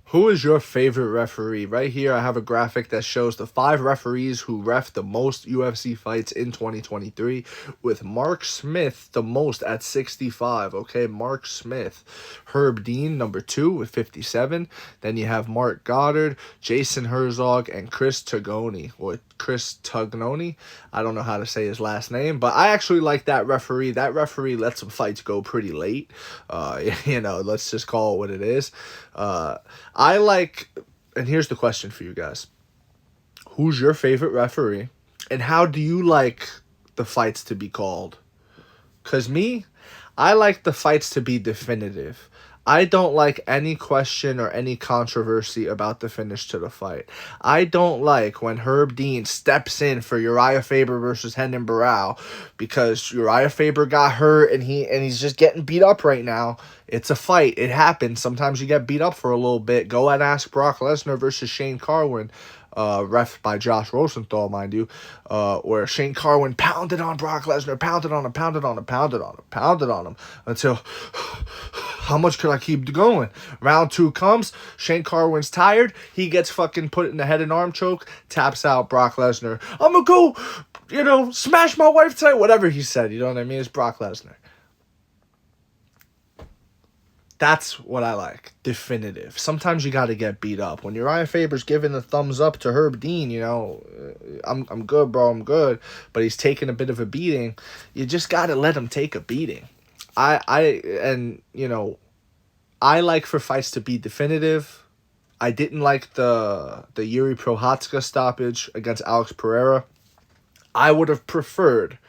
Who is your favorite referee? Right here, I have a graphic that shows the 5 referees who ref the most UFC fights in 2023, with Mark Smith the most at 65. Okay, Mark Smith. Herb Dean, number 2 with 57. Then you have Mark Goddard, Jason Herzog, and Chris Tagoni, or Chris Tugnoni. I don't know how to say his last name, but I actually like that referee. That referee let some fights go pretty late. Let's just call it what it is. I like, and here's the question for you guys. Who's your favorite referee? And how do you like the fights to be called? Because me, I like the fights to be definitive. I don't like any question or any controversy about the finish to the fight. I don't like when Herb Dean steps in for Uriah Faber versus Hendon Barrow because Uriah Faber got hurt and he's just getting beat up right now. It's a fight. It happens. Sometimes you get beat up for a little bit. Go and ask Brock Lesnar versus Shane Carwin. Ref by Josh Rosenthal, mind you, where Shane Carwin pounded on Brock Lesnar, pounded on him, until how much could I keep going? Round 2 comes, Shane Carwin's tired, he gets fucking put in the head and arm choke, taps out Brock Lesnar. I'm gonna go, smash my wife tonight, whatever he said, you know what I mean? It's Brock Lesnar. That's what I like. Definitive. Sometimes you got to get beat up. When Uriah Faber's giving the thumbs up to Herb Dean, I'm good, bro, I'm good. But he's taking a bit of a beating. You just got to let him take a beating. I like for fights to be definitive. I didn't like the Yuri Prochazka stoppage against Alex Pereira. I would have preferred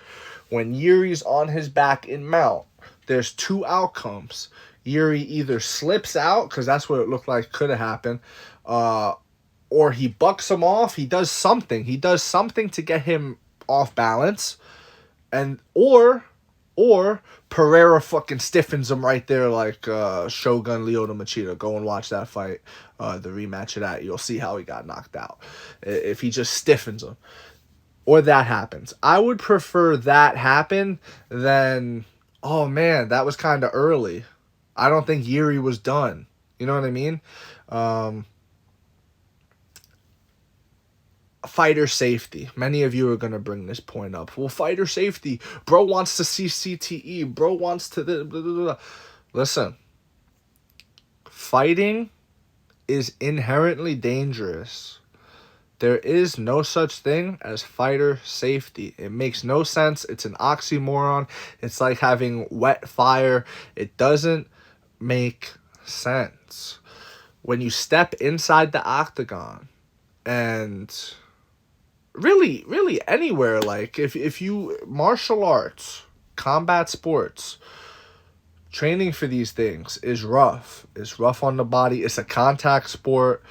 when Yuri's on his back in mount, there's 2 outcomes. Yuri either slips out, because that's what it looked like could have happened, or he bucks him off. He does something. He does something to get him off balance, and or Pereira fucking stiffens him right there like Shogun Lyoto Machida. Go and watch that fight, the rematch of that. You'll see how he got knocked out. If he just stiffens him, or that happens. I would prefer that happen than, oh man, that was kind of early. I don't think Yuri was done. You know what I mean? Fighter safety. Many of you are going to bring this point up. Well, fighter safety. Bro wants to see CTE. Bro wants to... Blah, blah, blah. Listen. Fighting is inherently dangerous. There is no such thing as fighter safety. It makes no sense. It's an oxymoron. It's like having wet fire. It doesn't make sense. When you step inside the octagon, and really anywhere, like if you martial arts, combat sports, training for these things is rough. It's rough on the body. It's a contact sport.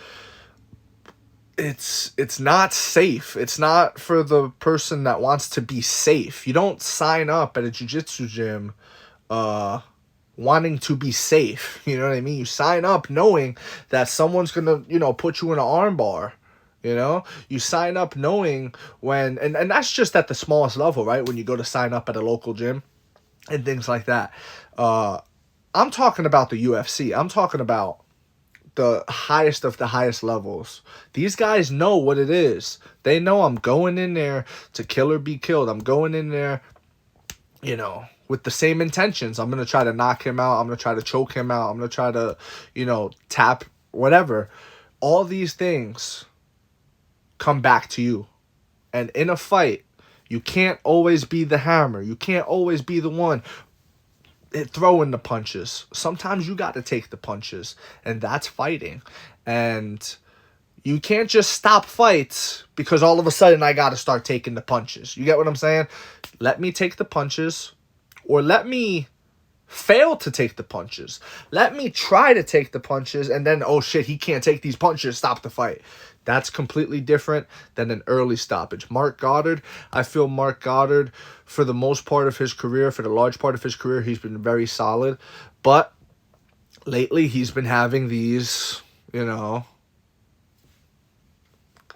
It's not safe. It's not for the person that wants to be safe. You don't sign up at a jiu-jitsu gym wanting to be safe. You know what I mean? You sign up knowing that someone's gonna, put you in an arm bar. You sign up knowing when, and that's just at the smallest level, right? When you go to sign up at a local gym and things like that. I'm talking about the UFC. I'm talking about the highest of the highest levels. These guys know what it is. They know I'm going in there to kill or be killed. I'm going in there, with the same intentions. I'm going to try to knock him out. I'm going to try to choke him out. I'm going to try to, tap, whatever. All these things come back to you. And in a fight, you can't always be the hammer. You can't always be the one throwing the punches. Sometimes you got to take the punches. And that's fighting. And you can't just stop fights because all of a sudden I got to start taking the punches. You get what I'm saying? Let me take the punches. Or let me fail to take the punches. Let me try to take the punches and then, oh shit, he can't take these punches, stop the fight. That's completely different than an early stoppage. Mark Goddard, I feel Mark Goddard, for the most part of his career, for the large part of his career, he's been very solid. But lately he's been having these,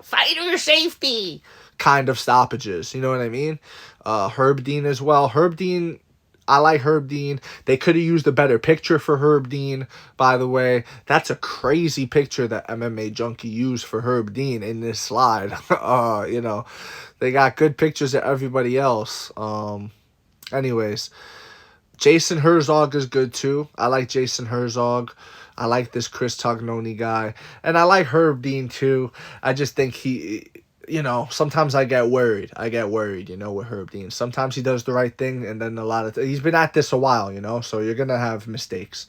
fighter safety kind of stoppages. You know what I mean? Herb Dean as well. Herb Dean, I like Herb Dean. They could have used a better picture for Herb Dean, by the way. That's a crazy picture that MMA Junkie used for Herb Dean in this slide. You know, they got good pictures of everybody else. Anyways, Jason Herzog is good too. I like Jason Herzog. I like this Chris Tognoni guy. And I like Herb Dean too. I just think he, you know, sometimes I get worried. You know, with Herb Dean. Sometimes he does the right thing, and then he's been at this a while, you know, so you're going to have mistakes.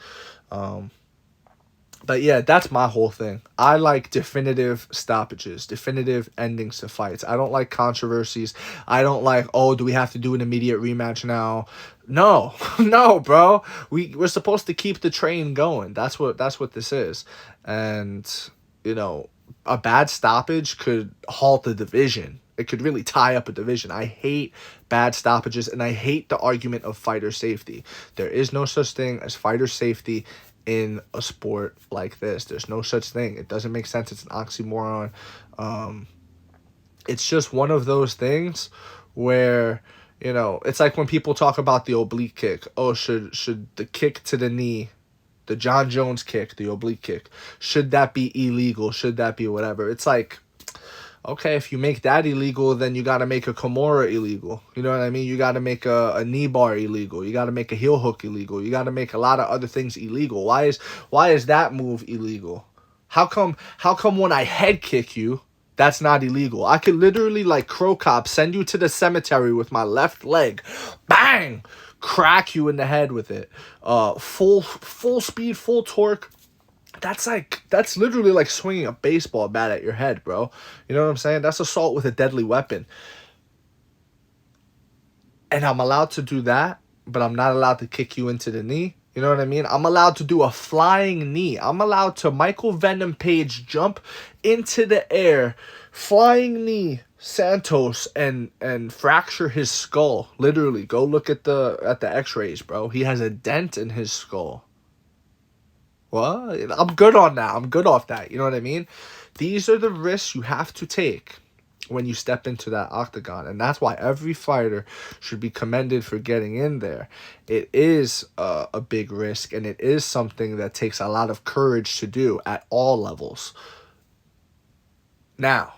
But yeah, that's my whole thing. I like definitive stoppages, definitive endings to fights. I don't like controversies. I don't like, oh, do we have to do an immediate rematch now? No, no, bro. We're supposed to keep the train going. That's what this is. And, you know, a bad stoppage could halt the division. It could really tie up a division. I hate bad stoppages, and I hate the argument of fighter safety. There is no such thing as fighter safety in a sport like this. There's no such thing. It doesn't make sense. It's an oxymoron. It's just one of those things where, you know, it's like when people talk about the oblique kick. Oh, should the kick to the knee, the John Jones kick, the oblique kick, should that be illegal? Should that be whatever? It's like, okay, if you make that illegal, then you got to make a Kimura illegal. You know what I mean? You got to make a knee bar illegal. You got to make a heel hook illegal. You got to make a lot of other things illegal. Why is that move illegal? How come when I head kick you, that's not illegal? I could literally, like Crow Cop, send you to the cemetery with my left leg. Bang! Crack you in the head with it. Full speed, full torque. That's literally like swinging a baseball bat at your head, bro. You know what I'm saying? That's assault with a deadly weapon. And I'm allowed to do that, but I'm not allowed to kick you into the knee. You know what I mean? I'm allowed to do a flying knee. I'm allowed to Michael Venom Page jump into the air, flying knee, Santos, and fracture his skull. Literally, go look at the X-rays, bro. He has a dent in his skull. Well, I'm good on that. I'm good off that. You know what I mean? These are the risks you have to take when you step into that octagon. And that's why every fighter should be commended for getting in there. It is a big risk, and it is something that takes a lot of courage to do at all levels. Now,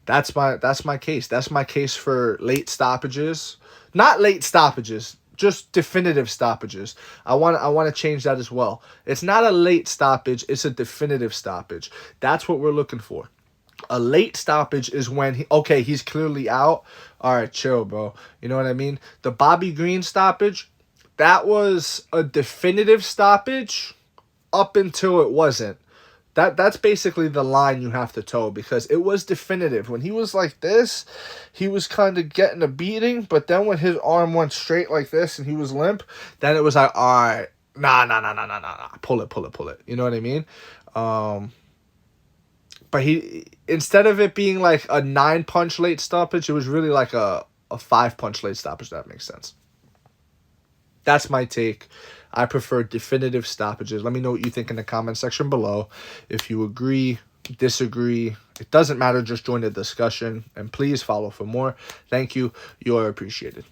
that's my case. That's my case for late stoppages. Not late stoppages. Just definitive stoppages. I want to change that as well. It's not a late stoppage. It's a definitive stoppage. That's what we're looking for. A late stoppage is when, he's clearly out. All right, chill, bro. You know what I mean? The Bobby Green stoppage, that was a definitive stoppage up until it wasn't. That's basically the line you have to toe, because it was definitive. When he was like this, he was kind of getting a beating, but then when his arm went straight like this and he was limp, then it was like, all right, nah, pull it. You know what I mean? But he, instead of it being like a 9-punch late stoppage, it was really like a 5-punch late stoppage. That makes sense. That's my take. I prefer definitive stoppages. Let me know what you think in the comment section below. If you agree, disagree, it doesn't matter. Just join the discussion, and please follow for more. Thank you. You are appreciated.